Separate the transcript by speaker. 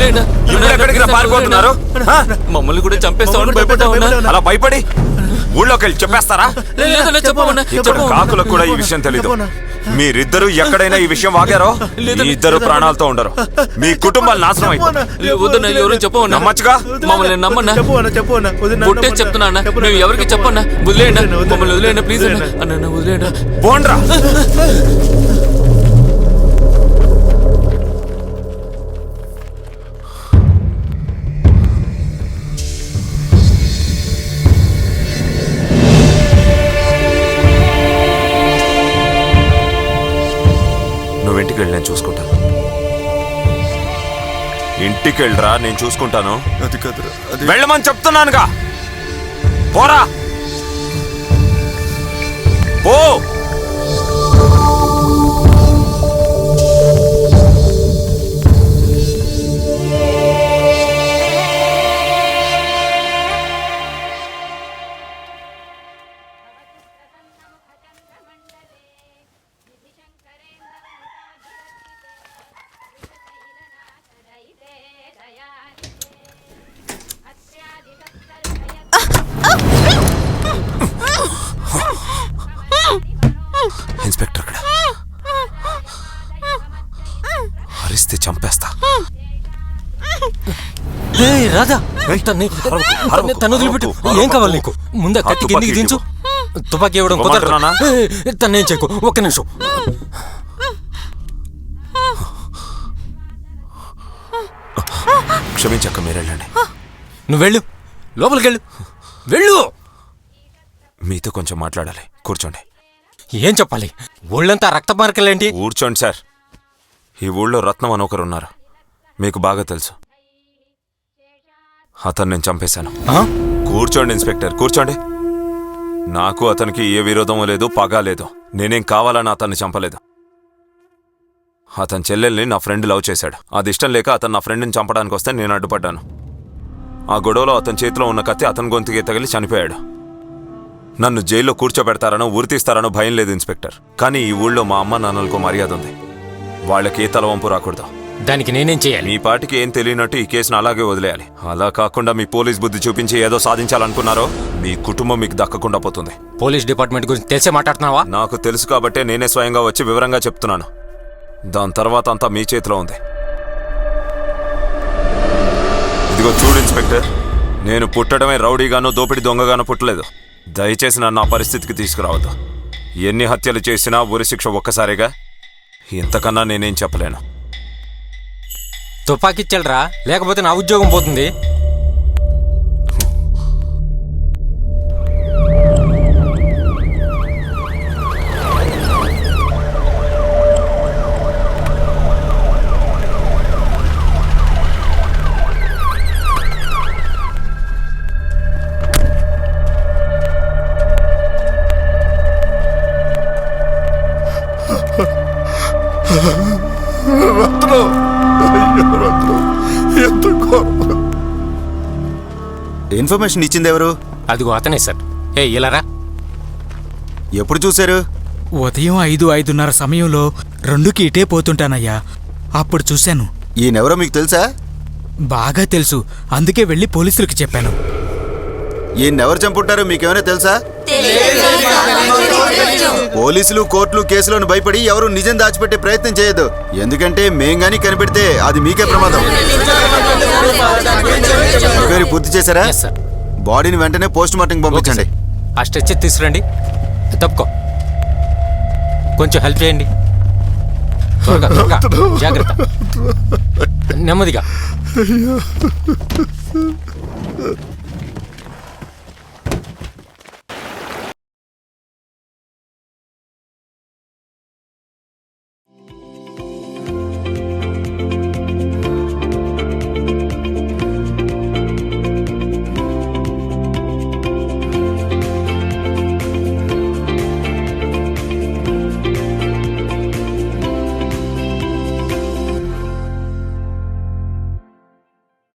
Speaker 1: ఎక్కడికి పారిపోతున్నారు?
Speaker 2: మమ్మల్ని కూడా చంపేస్తామని భయపడ్డా.
Speaker 1: అలా భయపడి ఊళ్ళోకి వెళ్ళి చెప్పేస్తారా? కాకులకు కూడా ఈ విషయం తెలీదు. మీరిద్దరూ ఎక్కడైనా ఈ విషయం వాగారో మీ ఇద్దరు ప్రాణాలతో ఉండరు, మీ కుటుంబాలు నాశనం అయిపోతాయి.
Speaker 2: ఎవరు చెప్పమన్నా?
Speaker 1: నమ్మచ్చుగా?
Speaker 2: మమ్మల్ని నమ్మన్నా, పుట్టే చెప్తున్నా. మేము ఎవరికి చెప్పన్నా. వదిలేయండి, మమ్మల్ని వదిలేయండి ప్లీజ్ అన్న, వదిలేయండి.
Speaker 1: పోండ్రా. ఇంటికి వెళ్ళి నేను చూసుకుంటాను. ఇంటికి వెళ్ళరా, నేను చూసుకుంటాను. వెళ్ళమని చెప్తున్నానుగా. పోరా, పో. ఇన్స్పెక్టర్ అక్కడ అరిస్తే చంపేస్తా.
Speaker 2: రాధా, తను వదిలిపెట్టు. ఏం కావాలి నీకు? ముందే కత్తి కిందికి దించు. తుపాకీ ఇవ్వడం కుదరనా? తన్నేం చేయకు. ఒక్క నిమిషం.
Speaker 1: క్షమించక్క, మీరు వెళ్ళండి.
Speaker 2: నువ్వు వెళ్ళు, లోపలికి వెళ్ళు. వెళ్ళు.
Speaker 1: మీతో కొంచెం మాట్లాడాలి. కూర్చోండి.
Speaker 2: ఏం చెప్పాలి? ఊళ్ళంతా రక్త మార్కలేంటి?
Speaker 1: కూర్చోండి సార్. ఈ ఊళ్ళో రత్నం అని ఒకరు ఉన్నారు, మీకు బాగా తెలుసు. అతను నేను చంపేశాను. కూర్చోండి ఇన్స్పెక్టర్, కూర్చోండి. నాకు అతనికి ఏ విరోధమూ లేదు, పగా లేదు. నేనేం కావాలని అతన్ని చంపలేదు. అతని చెల్లెల్ని నా ఫ్రెండ్ లవ్ చేశాడు. అది ఇష్టం లేక అతను నా ఫ్రెండ్ని చంపడానికి వస్తే నేను అడ్డుపడ్డాను. ఆ గొడవలో అతని చేతిలో ఉన్న కత్తి అతని గొంతుకి తగిలి చనిపోయాడు. నన్ను జైల్లో కూర్చోబెడతారనో ఉరి తీస్తారనో భయం లేదు ఇన్స్పెక్టర్. కానీ ఈ ఊళ్ళో మా అమ్మ నాన్నలకు మర్యాద ఉంది. వాళ్ళకి ఏ తలవంపు రాకూడదు.
Speaker 2: దానికి నేనేం చేయాలి?
Speaker 1: మీ పాటికి ఏం తెలియనట్టు ఈ కేసును అలాగే వదిలేయాలి. అలా కాకుండా మీ పోలీస్ బుద్ధి చూపించి ఏదో సాధించాలనుకున్నారో మీ కుటుంబం మీకు దక్కకుండా పోతుంది.
Speaker 2: పోలీస్ డిపార్ట్మెంట్ గురించి తెలిసే మాట్లాడుతున్నావా?
Speaker 1: నాకు తెలుసు కాబట్టే నేనే స్వయంగా వచ్చి వివరంగా చెప్తున్నాను. దాని తర్వాత అంతా మీ చేతిలో ఉంది. ఇదిగో చూడు ఇన్స్పెక్టర్, నేను పుట్టడమే రౌడీగానో దోపిడి దొంగగానో పుట్టలేదు. దయచేసి నన్ను ఆ పరిస్థితికి తీసుకురావద్దు. ఎన్ని హత్యలు చేసినా ఉరి శిక్ష ఒక్కసారిగా. ఇంతకన్నా నేనేం చెప్పలేను.
Speaker 2: తుపాకిచ్చాలరా, లేకపోతే నా ఉద్యోగం పోతుంది.
Speaker 3: ఇన్ఫర్మేషన్ ఇచ్చింది ఎవరు?
Speaker 2: అదిగో అతనే సార్. ఇలారా.
Speaker 3: ఎప్పుడు చూశారు?
Speaker 4: ఉదయం 5-5:30 సమయంలో 2కి ఇటే పోతుంటానయ్యా. అప్పుడు చూశాను.
Speaker 3: ఈయనెవరో మీకు తెలుసా?
Speaker 4: బాగా తెలుసు, అందుకే వెళ్ళి పోలీసులకు చెప్పాను.
Speaker 3: ఈయనెవరు చంపుంటారో మీకేమైనా తెలుసా? పోలీసులు కోర్టులు కేసులను భయపడి ఎవరు నిజం దాచిపెట్టే ప్రయత్నం చేయదు. ఎందుకంటే మేం గానీ కనిపెడితే అది మీకే ప్రమాదం. పూర్తి చేశారా? బాడీని వెంటనే పోస్ట్ మార్టం పంపించండి.
Speaker 2: ఆ స్ట్రెచర్ తీసుకురండి. తప్పుకో, కొంచెం హెల్ప్ చేయండి. జాగ్రత్త, నెమ్మదిగా.